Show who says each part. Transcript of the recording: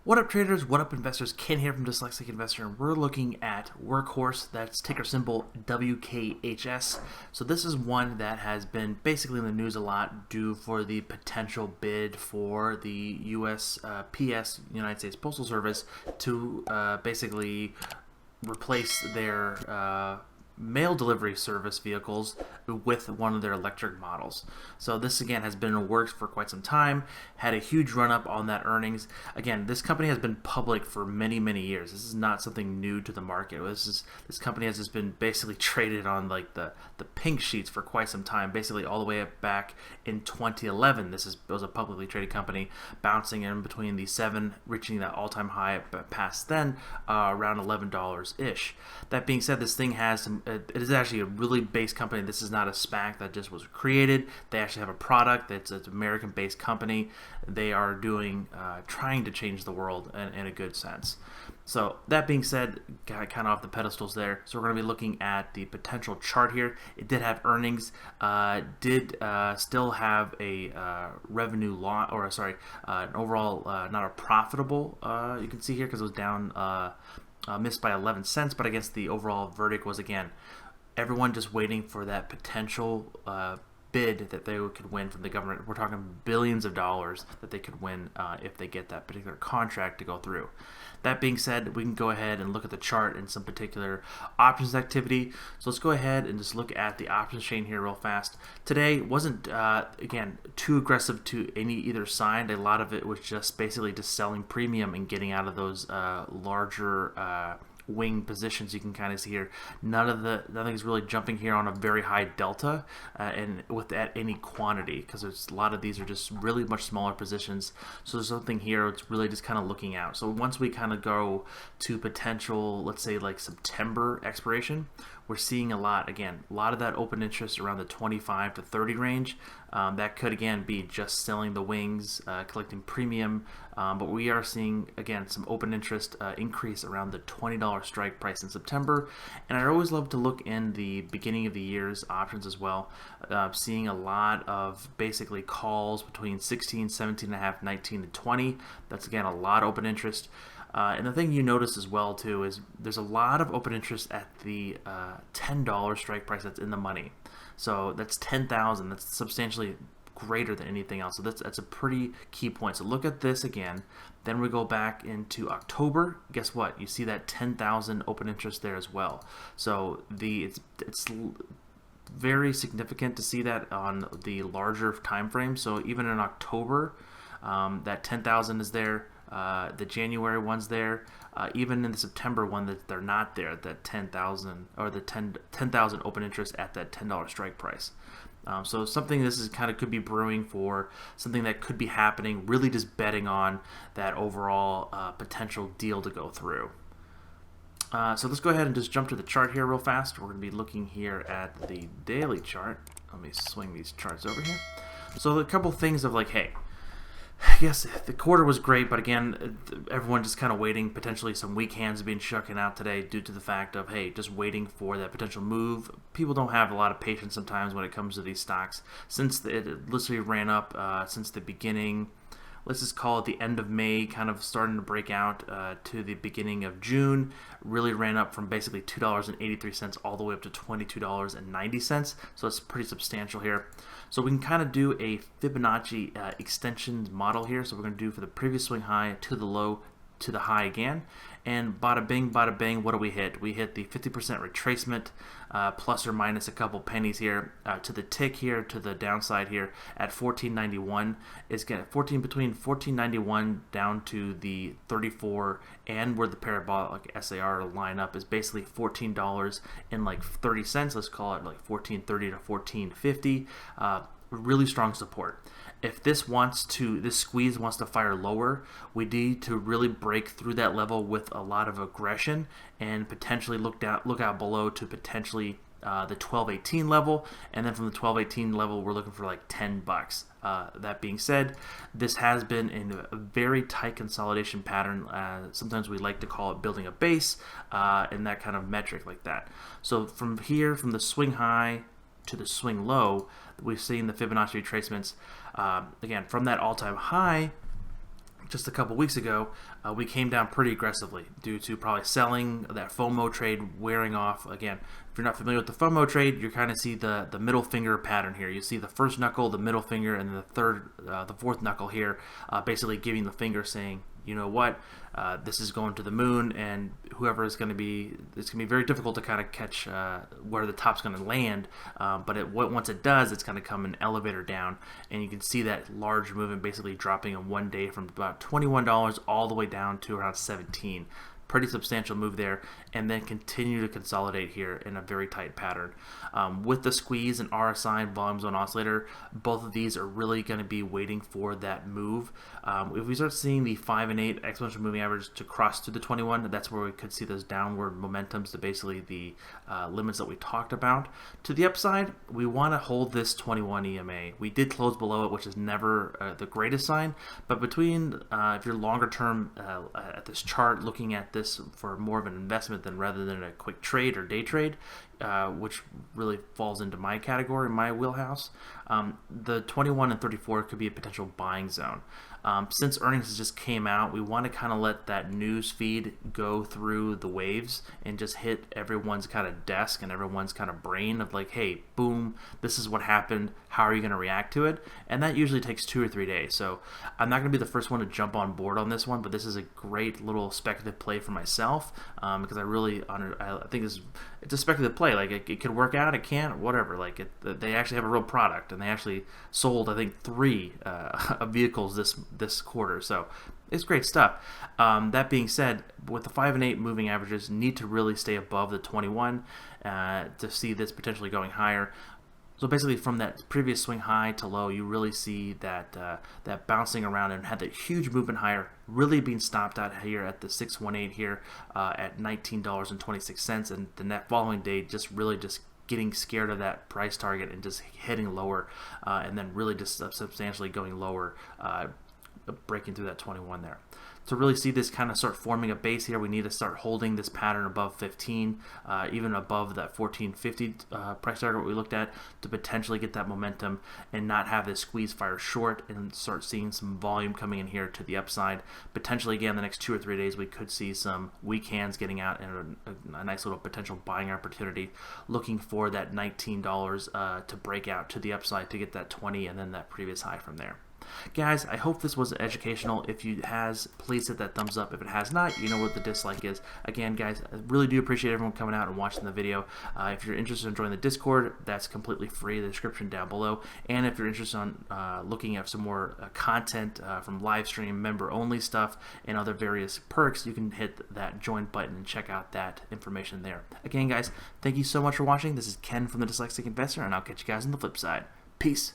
Speaker 1: What up traders, what up investors, Ken here from Dyslexic Investor, and we're looking at Workhorse, that's ticker symbol WKHS. So this is one that has been basically in the news a lot due for the potential bid for the USPS, United States Postal Service, to basically replace their mail delivery service vehicles with one of their electric models. So this again has been in the works for quite some time, had a huge run up on that earnings. Again, this company has been public for many years. This is not something new to the market. This company has just been basically traded on like the pink sheets for quite some time, basically all the way up back in 2011. Was a publicly traded company, bouncing in between the 7, reaching that all-time high past then around $11 ish. That being said, this thing has some it is actually a really base company. This is not a SPAC that just was created. They actually have a product that's an American-based company. They are doing, trying to change the world in a good sense. So that being said, got kind of off the pedestals there. So we're going to be looking at the potential chart here. It did have earnings, still have a revenue loss, or sorry, an overall not a profitable. You can see here because it was down. Missed by 11 cents, but I guess the overall verdict was, again, everyone just waiting for that potential bid that they could win from the government. We're talking billions of dollars that they could win if they get that particular contract to go through. That being said, we can go ahead and look at the chart and some particular options activity. So let's go ahead and just look at the options chain here real fast. Today wasn't, again, too aggressive to either side. A lot of it was just basically just selling premium and getting out of those larger wing positions. You can kind of see here nothing is really jumping here on a very high delta and with that any quantity, because there's a lot of these are just really much smaller positions. So there's something here it's really just kind of looking out. So once we kind of go to potential, let's say like September expiration, we're seeing a lot of that open interest around the 25 to 30 range. That could again be just selling the wings, collecting premium, but we are seeing again some open interest increase around the $20 strike price in September. And I always love to look in the beginning of the year's options as well, seeing a lot of basically calls between 16, 17 and a half, 19 to 20. That's again a lot of open interest. And the thing you notice as well too is there's a lot of open interest at the $10 strike price that's in the money. So that's 10,000. That's substantially greater than anything else. So that's a pretty key point. So look at this again. Then we go back into October. Guess what? You see that 10,000 open interest there as well. So it's very significant to see that on the larger time frame. So even in October, that 10,000 is there. The January one's there. Even in the September one, that they're not there. That 10,000 or the 10,000 open interest at that $10 strike price. So something this is kind of could be brewing for something that could be happening. Really, just betting on that overall potential deal to go through. So let's go ahead and just jump to the chart here real fast. We're going to be looking here at the daily chart. Let me swing these charts over here. So a couple things of like, hey. Yes, the quarter was great, but again, everyone just kind of waiting, potentially some weak hands being shucking out today due to the fact of, hey, just waiting for that potential move. People don't have a lot of patience sometimes when it comes to these stocks. Since it literally ran up since the beginning, let's just call it the end of May, kind of starting to break out to the beginning of June, really ran up from basically $2.83 all the way up to $22.90. So it's pretty substantial here. So we can kind of do a Fibonacci extensions model here. So we're going to do for the previous swing high to the low to the high again. And bada bing, what do we hit? We hit the 50% retracement, plus or minus a couple pennies here to the tick here, to the downside here at 14.91. It's getting between 14.91 down to the 34, and where the parabolic SAR line up is basically $14 and like 30 cents. Let's call it like 14.30 to 14.50. Really strong support. If this squeeze wants to fire lower, we need to really break through that level with a lot of aggression and potentially look out below to potentially the 12.18 level, and then from the 12.18 level we're looking for like $10. That being said, this has been in a very tight consolidation pattern. Sometimes we like to call it building a base, and that kind of metric like that. So from here, from the swing high to the swing low, we've seen the Fibonacci retracements again from that all-time high just a couple weeks ago, we came down pretty aggressively due to probably selling, that FOMO trade wearing off. Again, if you're not familiar with the FOMO trade, you kind of see the middle finger pattern here. You see the first knuckle, the middle finger, and the fourth knuckle here, basically giving the finger saying, you know what, this is going to the moon, and whoever is going to be, it's going to be very difficult to kind of catch where the top's going to land, but once it does, it's going to come an elevator down, and you can see that large movement basically dropping in one day from about $21 all the way down to around $17. Pretty substantial move there, and then continue to consolidate here in a very tight pattern. With the squeeze and RSI and volume zone oscillator, both of these are really going to be waiting for that move. If we start seeing the 5 and 8 exponential moving average to cross to the 21, that's where we could see those downward momentums to basically the limits that we talked about. To the upside, we want to hold this 21 EMA. We did close below it, which is never the greatest sign, but between if you're longer term at this chart, looking at this for more of an investment than rather than a quick trade or day trade, which really falls into my category, my wheelhouse, the 21 and 34 could be a potential buying zone. Since earnings just came out, we want to kind of let that news feed go through the waves and just hit everyone's kind of desk and everyone's kind of brain of like, hey, boom, this is what happened. How are you going to react to it? And that usually takes 2 or 3 days. So I'm not going to be the first one to jump on board on this one, but this is a great little speculative play for myself, because I think it's a speculative play. Like it could work out, it can't, whatever. Like they actually have a real product, and they actually sold, I think, 3 vehicles this quarter. So it's great stuff. That being said, with the 5 and 8 moving averages, need to really stay above the 21 to see this potentially going higher. So basically, from that previous swing high to low, you really see that that bouncing around and had that huge movement higher, really being stopped out here at the 618 here at $19.26, and the net following day just getting scared of that price target and just heading lower, and then really just substantially going lower, breaking through that 21 there. To really see this kind of start forming a base here, we need to start holding this pattern above 15, even above that 1450 price target we looked at, to potentially get that momentum and not have this squeeze fire short and start seeing some volume coming in here to the upside. Potentially, again, the next 2 or 3 days, we could see some weak hands getting out and a nice little potential buying opportunity, looking for that $19 to break out to the upside to get that 20 and then that previous high from there. Guys, I hope this was educational. If it has, please hit that thumbs up. If it has not, you know what the dislike is. Again, guys, I really do appreciate everyone coming out and watching the video. If you're interested in joining the Discord, that's completely free, the description down below. And if you're interested in looking at some more content from live stream, member-only stuff, and other various perks, you can hit that join button and check out that information there. Again, guys, thank you so much for watching. This is Ken from the Dyslexic Investor, and I'll catch you guys on the flip side. Peace.